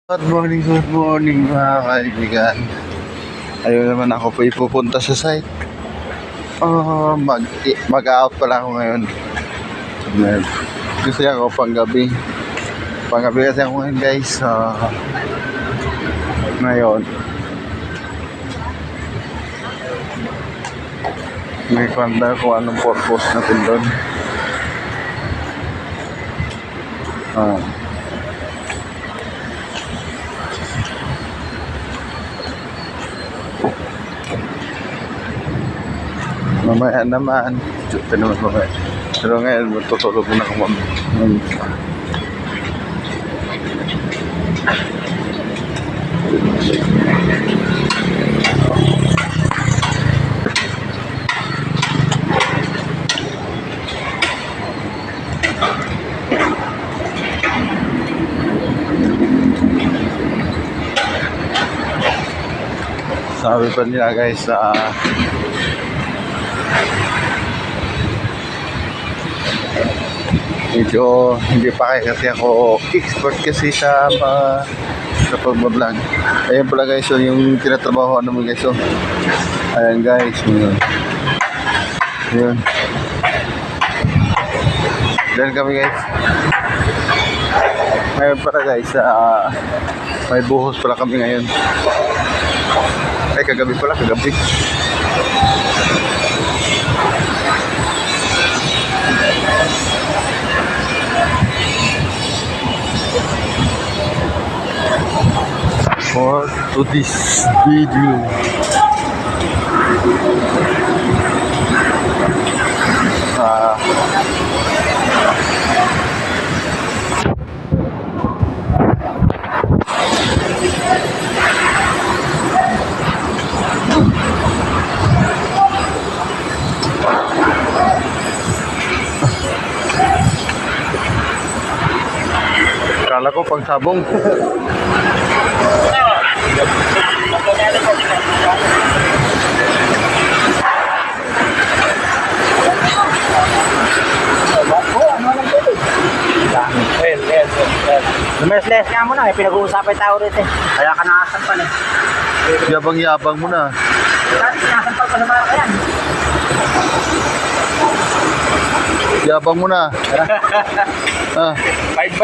Good morning mga kaibigan. Ayun naman ako po ipupunta sa site. Mag-out pala ako ngayon. Kasi ako panggabi. Panggabi kasi ako ngayon guys. Ngayon. May kwanda kung anong purpose natin doon. Mamaya naman. Ito naman mamaya. Pero ngayon, matutulog na ako mamaya. Sabi pa nila guys medyo hindi pa kasi ako expert kasi sa pag-vlog. Ayan pala guys, so yung tinatrabaho naman guys. So ayan guys, yun. Diyan kami guys. Ngayon pala guys, may buhos pala kami ngayon. Ay kagabi pala, kagabi. For to this video. Kala ko pang sabong. Lumeles nga mo na, pinag-uusapan tayo rito eh. Kaya ka nakasampan eh. Yabang-yabang mo na. Dati sinasampal pa sa mga kayan. Yabang mo na. 5-5.